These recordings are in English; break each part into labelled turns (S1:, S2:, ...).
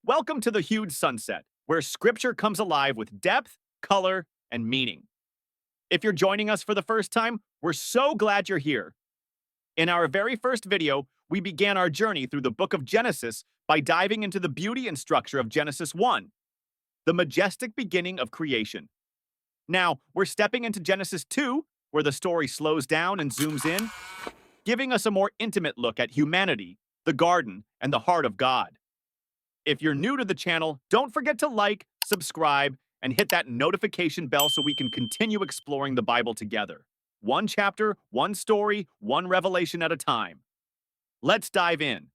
S1: Welcome to the Hued Sunset, where scripture comes alive with depth, color, and meaning. If you're joining us for the first time, we're so glad you're here. In our very first video, we began our journey through the book of Genesis by diving into the beauty and structure of Genesis 1, the majestic beginning of creation. Now, we're stepping into Genesis 2, where the story slows down and zooms in, giving us a more intimate look at humanity, the garden, and the heart of God. If you're new to the channel, don't forget to like, subscribe, and hit that notification bell so we can continue exploring the Bible together. One chapter, one story, one revelation at a time. Let's dive in.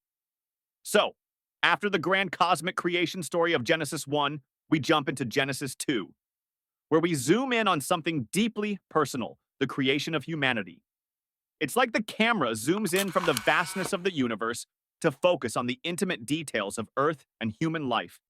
S1: So, after the grand cosmic creation story of Genesis 1, we jump into Genesis 2, where we zoom in on something deeply personal, the creation of humanity. It's like the camera zooms in from the vastness of the universe to focus on the intimate details of Earth and human life.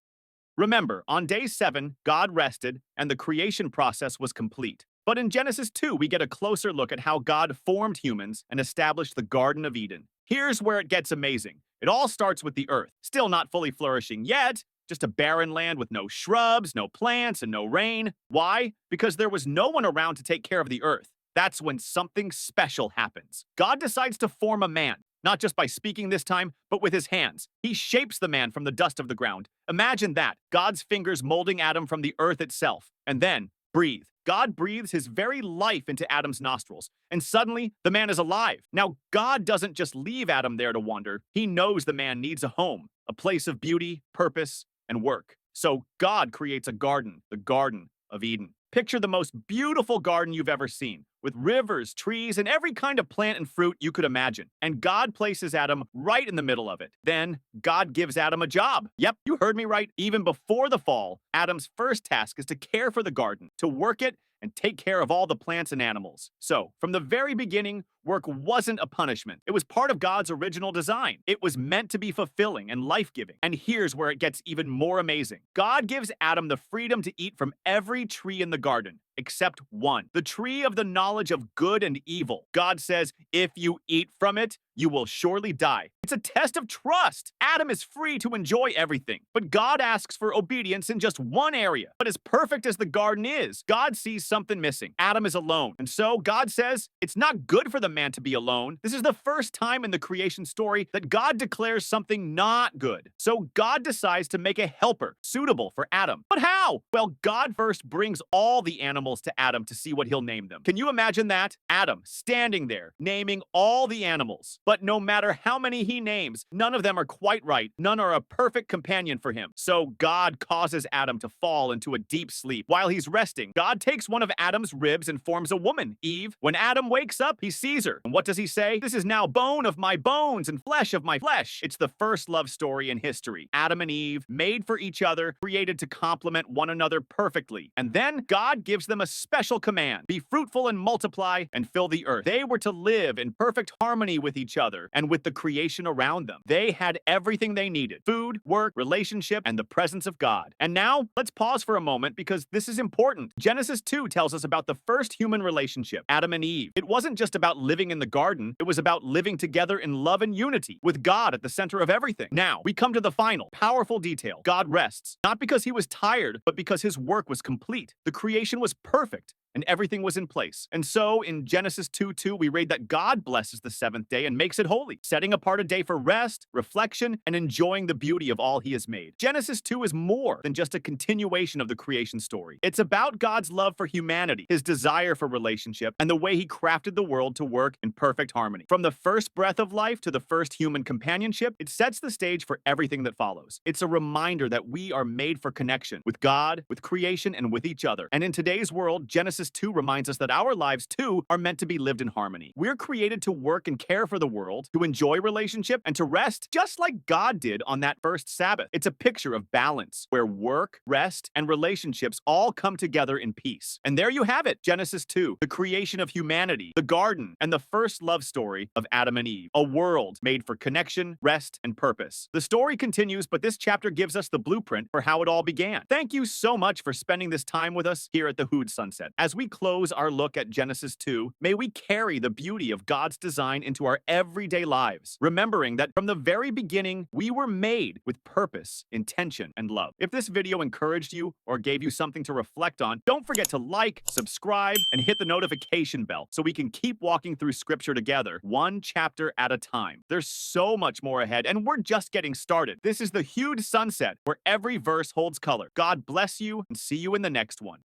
S1: Remember, on day 7, God rested, and the creation process was complete. But in Genesis 2, we get a closer look at how God formed humans and established the Garden of Eden. Here's where it gets amazing. It all starts with the earth, still not fully flourishing yet, just a barren land with no shrubs, no plants, and no rain. Why? Because there was no one around to take care of the earth. That's when something special happens. God decides to form a man, not just by speaking this time, but with his hands. He shapes the man from the dust of the ground. Imagine that, God's fingers molding Adam from the earth itself. And then, breathe. God breathes his very life into Adam's nostrils, and suddenly, the man is alive. Now, God doesn't just leave Adam there to wander. He knows the man needs a home, a place of beauty, purpose, and work. So God creates a garden, the Garden of Eden. Picture the most beautiful garden you've ever seen, with rivers, trees, and every kind of plant and fruit you could imagine. And God places Adam right in the middle of it. Then, God gives Adam a job. Yep, you heard me right. Even before the fall, Adam's first task is to care for the garden, to work it, and take care of all the plants and animals. So, from the very beginning, work wasn't a punishment. It was part of God's original design. It was meant to be fulfilling and life-giving. And here's where it gets even more amazing. God gives Adam the freedom to eat from every tree in the garden, except one, the tree of the knowledge of good and evil. God says, if you eat from it, you will surely die. It's a test of trust. Adam is free to enjoy everything, but God asks for obedience in just one area. But as perfect as the garden is, God sees something missing. Adam is alone. And so God says, it's not good for the man to be alone. This is the first time in the creation story that God declares something not good. So God decides to make a helper suitable for Adam. But how? Well, God first brings all the animals to Adam to see what he'll name them. Can you imagine that? Adam standing there, naming all the animals. But no matter how many he names, none of them are quite right. None are a perfect companion for him. So God causes Adam to fall into a deep sleep. While he's resting, God takes one of Adam's ribs and forms a woman, Eve. When Adam wakes up, he sees her. And what does he say? This is now bone of my bones and flesh of my flesh. It's the first love story in history. Adam and Eve, made for each other, created to complement one another perfectly. And then God gives them a special command. Be fruitful and multiply and fill the earth. They were to live in perfect harmony with each other and with the creation around them. They had everything they needed: food, work, relationship, and the presence of God. And now, let's pause for a moment because this is important. Genesis 2 tells us about the first human relationship, Adam and Eve. It wasn't just about living in the garden, it was about living together in love and unity, with God at the center of everything. Now, we come to the final, powerful detail. God rests, not because he was tired, but because his work was complete. The creation was perfect, and everything was in place. And so, in Genesis 2:2, we read that God blesses the seventh day and makes it holy, setting apart a day for rest, reflection, and enjoying the beauty of all he has made. Genesis 2 is more than just a continuation of the creation story. It's about God's love for humanity, his desire for relationship, and the way he crafted the world to work in perfect harmony. From the first breath of life to the first human companionship, it sets the stage for everything that follows. It's a reminder that we are made for connection with God, with creation, and with each other. And in today's world, Genesis 2 reminds us that our lives too are meant to be lived in harmony. We're created to work and care for the world, to enjoy relationship, and to rest just like God did on that first Sabbath. It's a picture of balance, where work, rest, and relationships all come together in peace. And there you have it, Genesis 2, the creation of humanity, the garden, and the first love story of Adam and Eve, a world made for connection, rest, and purpose. The story continues, but this chapter gives us the blueprint for how it all began. Thank you so much for spending this time with us here at the Hued Sunset. As As we close our look at Genesis 2, may we carry the beauty of God's design into our everyday lives, remembering that from the very beginning, we were made with purpose, intention, and love. If this video encouraged you or gave you something to reflect on, don't forget to like, subscribe, and hit the notification bell so we can keep walking through Scripture together, one chapter at a time. There's so much more ahead, and we're just getting started. This is the Hued Sunset, where every verse holds color. God bless you, and see you in the next one.